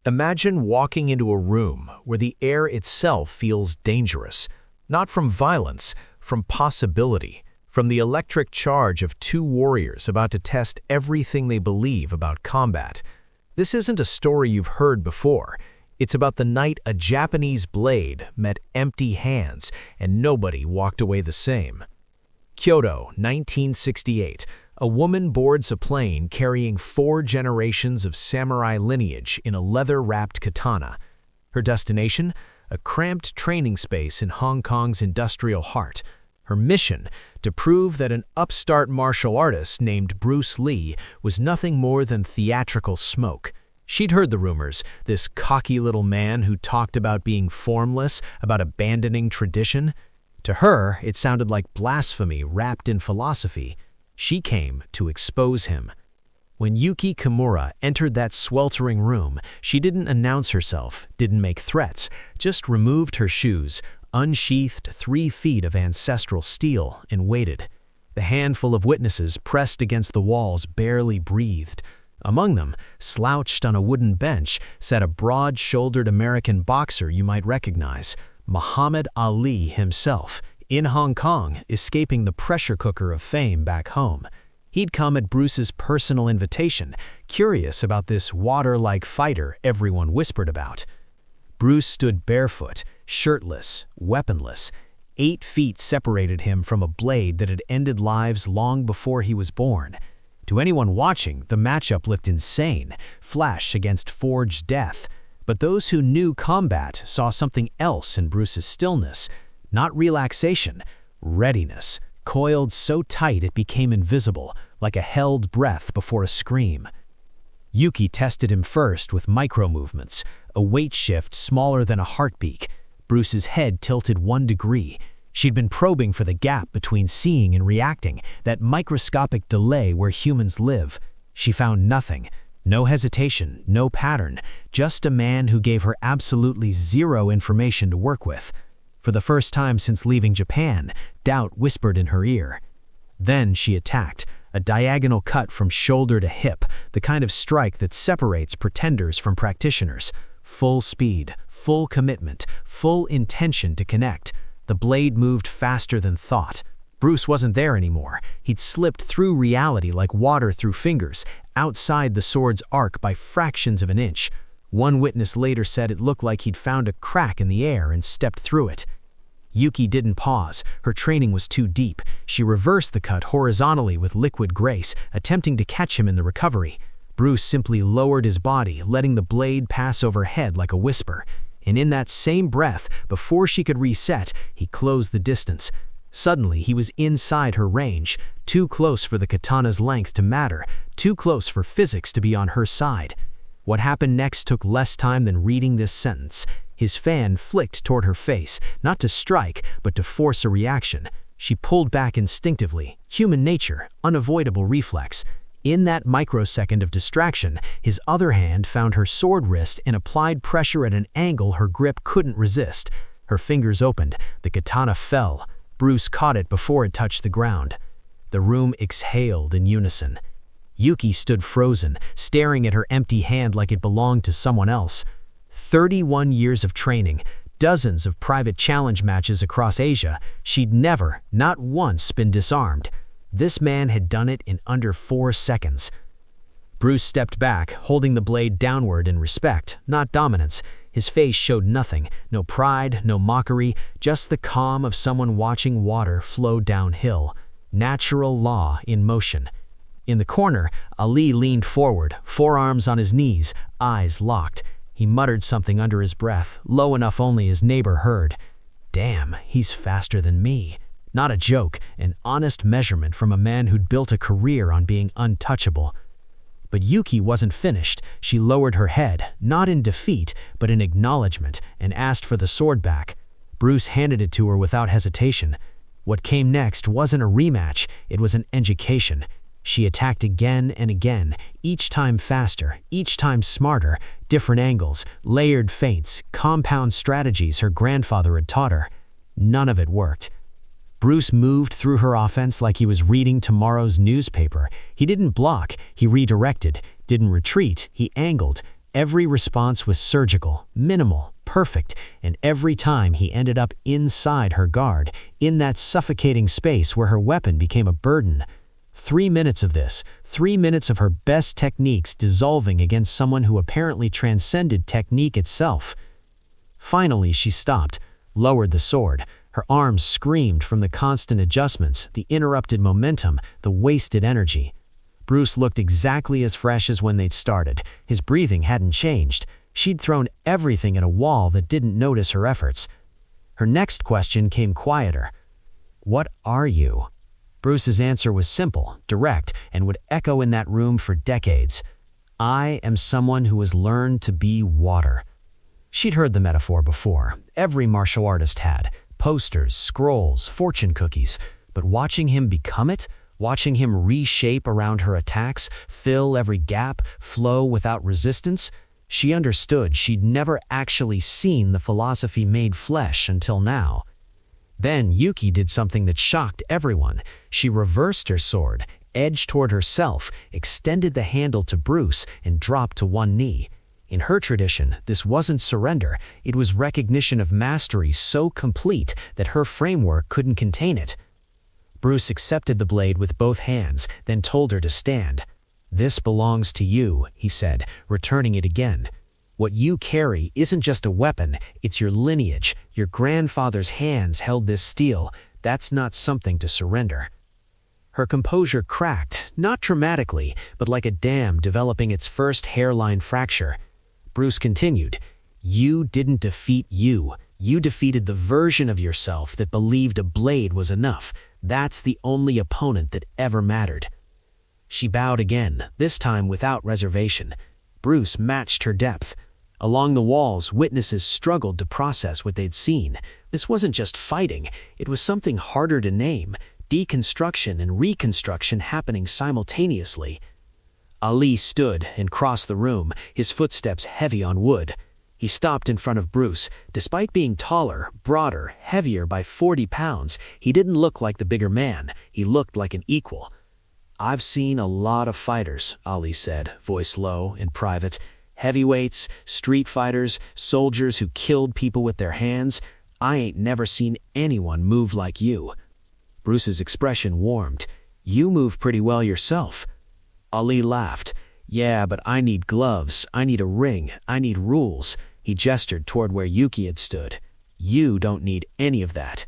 Imagine walking into a room where the air itself feels dangerous, not from violence, from possibility, from the electric charge of two warriors about to test everything they believe about combat. This isn't a story you've heard before. It's about the night a Japanese blade met empty hands and nobody walked away the same. Kyoto, 1968. A woman boards a plane carrying 4 generations of samurai lineage in a leather-wrapped katana. Her destination? A cramped training space in Hong Kong's industrial heart. Her mission? To prove that an upstart martial artist named Bruce Lee was nothing more than theatrical smoke. She'd heard the rumors, this cocky little man who talked about being formless, about abandoning tradition. To her, it sounded like blasphemy wrapped in philosophy. She came to expose him. When Yuki Kimura entered that sweltering room, she didn't announce herself, didn't make threats, just removed her shoes, unsheathed 3 feet of ancestral steel, and waited. The handful of witnesses pressed against the walls barely breathed. Among them, slouched on a wooden bench, sat a broad-shouldered American boxer you might recognize, Muhammad Ali himself, in Hong Kong, escaping the pressure cooker of fame back home. He'd come at Bruce's personal invitation, curious about this water-like fighter everyone whispered about. Bruce stood barefoot, shirtless, weaponless. 8 feet separated him from a blade that had ended lives long before he was born. To anyone watching, the matchup looked insane, flesh against forged death. But those who knew combat saw something else in Bruce's stillness. Not relaxation, readiness, coiled so tight it became invisible, like a held breath before a scream. Yuki tested him first with micro-movements, a weight shift smaller than a heartbeat. Bruce's head tilted 1 degree. She'd been probing for the gap between seeing and reacting, that microscopic delay where humans live. She found nothing. No hesitation, no pattern, just a man who gave her absolutely zero information to work with. For the first time since leaving Japan, doubt whispered in her ear. Then she attacked, a diagonal cut from shoulder to hip, the kind of strike that separates pretenders from practitioners. Full speed, full commitment, full intention to connect. The blade moved faster than thought. Bruce wasn't there anymore. He'd slipped through reality like water through fingers, outside the sword's arc by fractions of an inch. One witness later said it looked like he'd found a crack in the air and stepped through it. Yuki didn't pause. Her training was too deep. She reversed the cut horizontally with liquid grace, attempting to catch him in the recovery. Bruce simply lowered his body, letting the blade pass overhead like a whisper. And in that same breath, before she could reset, he closed the distance. Suddenly, he was inside her range, too close for the katana's length to matter, too close for physics to be on her side. What happened next took less time than reading this sentence. His fan flicked toward her face, not to strike, but to force a reaction. She pulled back instinctively, human nature, unavoidable reflex. In that microsecond of distraction, his other hand found her sword wrist and applied pressure at an angle her grip couldn't resist. Her fingers opened, the katana fell. Bruce caught it before it touched the ground. The room exhaled in unison. Yuki stood frozen, staring at her empty hand like it belonged to someone else. 31 years of training, dozens of private challenge matches across Asia, she'd never, not once, been disarmed. This man had done it in under 4 seconds. Bruce stepped back, holding the blade downward in respect, not dominance. His face showed nothing, no pride, no mockery, just the calm of someone watching water flow downhill. Natural law in motion. In the corner, Ali leaned forward, forearms on his knees, eyes locked. He muttered something under his breath, low enough only his neighbor heard. Damn, he's faster than me. Not a joke, an honest measurement from a man who'd built a career on being untouchable. But Yuki wasn't finished. She lowered her head, not in defeat, but in acknowledgement, and asked for the sword back. Bruce handed it to her without hesitation. What came next wasn't a rematch, it was an education. She attacked again and again, each time faster, each time smarter, different angles, layered feints, compound strategies her grandfather had taught her. None of it worked. Bruce moved through her offense like he was reading tomorrow's newspaper. He didn't block, he redirected, didn't retreat, he angled, Every response was surgical, minimal, perfect, and every time he ended up inside her guard, in that suffocating space where her weapon became a burden. 3 minutes of this, 3 minutes of her best techniques dissolving against someone who apparently transcended technique itself. Finally, she stopped, lowered the sword. Her arms screamed from the constant adjustments, the interrupted momentum, the wasted energy. Bruce looked exactly as fresh as when they'd started. His breathing hadn't changed. She'd thrown everything at a wall that didn't notice her efforts. Her next question came quieter. "What are you?" Bruce's answer was simple, direct, and would echo in that room for decades. "I am someone who has learned to be water." She'd heard the metaphor before. Every martial artist had. Posters, scrolls, fortune cookies. But watching him become it, watching him reshape around her attacks, fill every gap, flow without resistance, she understood she'd never actually seen the philosophy made flesh until now. Then Yuki did something that shocked everyone. She reversed her sword, edged toward herself, extended the handle to Bruce, and dropped to one knee. In her tradition, this wasn't surrender. It was recognition of mastery so complete that her framework couldn't contain it. Bruce accepted the blade with both hands, then told her to stand. "This belongs to you," he said, returning it again. "What you carry isn't just a weapon, it's your lineage. Your grandfather's hands held this steel. That's not something to surrender." Her composure cracked, not dramatically, but like a dam developing its first hairline fracture. Bruce continued, "You didn't defeat you. You defeated the version of yourself that believed a blade was enough. That's the only opponent that ever mattered." She bowed again, this time without reservation. Bruce matched her depth. Along the walls, witnesses struggled to process what they'd seen. This wasn't just fighting, it was something harder to name, deconstruction and reconstruction happening simultaneously. Ali stood and crossed the room, his footsteps heavy on wood. He stopped in front of Bruce. Despite being taller, broader, heavier by 40 pounds, he didn't look like the bigger man. He looked like an equal. "I've seen a lot of fighters," Ali said, voice low and private. "Heavyweights, street fighters, soldiers who killed people with their hands. I ain't never seen anyone move like you." Bruce's expression warmed. "You move pretty well yourself." Ali laughed. "Yeah, but I need gloves, I need a ring, I need rules." He gestured toward where Yuki had stood. "You don't need any of that."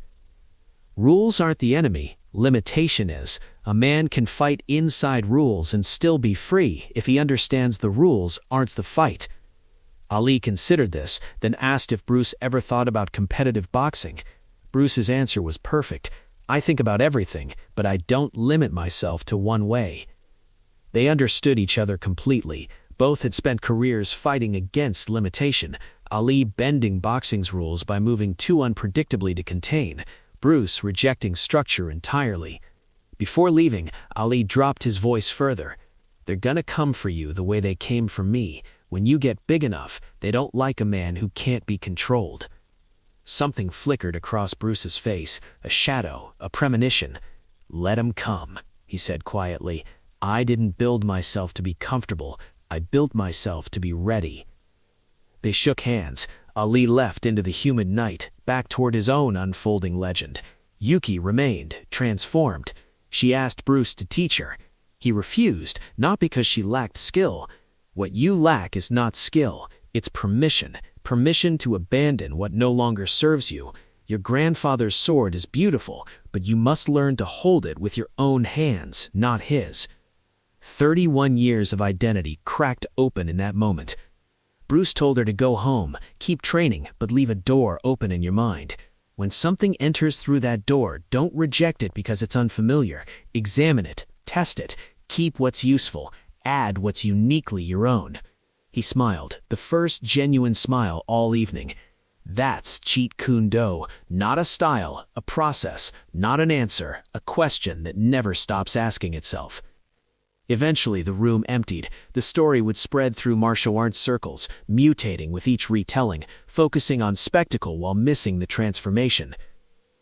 "Rules aren't the enemy. Limitation is. A man can fight inside rules and still be free if he understands the rules aren't the fight." Ali considered this, then asked if Bruce ever thought about competitive boxing. Bruce's answer was perfect. "I think about everything, but I don't limit myself to one way." They understood each other completely. Both had spent careers fighting against limitation. Ali bending boxing's rules by moving too unpredictably to contain. Bruce rejecting structure entirely. Before leaving, Ali dropped his voice further. "They're gonna come for you the way they came for me. When you get big enough, they don't like a man who can't be controlled." Something flickered across Bruce's face, a shadow, a premonition. "Let 'em come," he said quietly. "I didn't build myself to be comfortable. I built myself to be ready." They shook hands. Ali left into the humid night, back toward his own unfolding legend. Yuki remained, transformed. She asked Bruce to teach her. He refused, not because she lacked skill. What you lack is not skill, it's permission. Permission to abandon what no longer serves you. Your grandfather's sword is beautiful, but you must learn to hold it with your own hands, not his. 31 years of identity cracked open in that moment. Bruce told her to go home, keep training, but leave a door open in your mind. When something enters through that door, don't reject it because it's unfamiliar. Examine it, test it, keep what's useful, add what's uniquely your own. He smiled, the first genuine smile all evening. That's Jeet Kune Do, not a style, a process, not an answer, a question that never stops asking itself. Eventually the room emptied. The story would spread through martial arts circles, mutating with each retelling, focusing on spectacle while missing the transformation.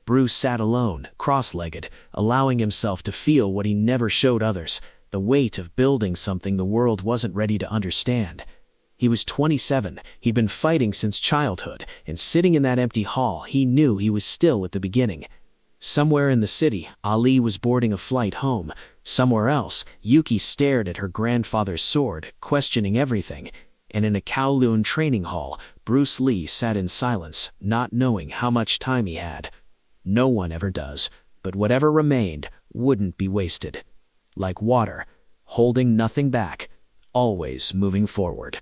Bruce sat alone, cross-legged, allowing himself to feel what he never showed others, the weight of building something the world wasn't ready to understand. He was 27, he'd been fighting since childhood, and sitting in that empty hall, he knew he was still at the beginning. Somewhere in the city, Ali was boarding a flight home. Somewhere else, Yuki stared at her grandfather's sword, questioning everything. And in a Kowloon training hall, Bruce Lee sat in silence, not knowing how much time he had. No one ever does, but whatever remained wouldn't be wasted. Like water, holding nothing back, always moving forward.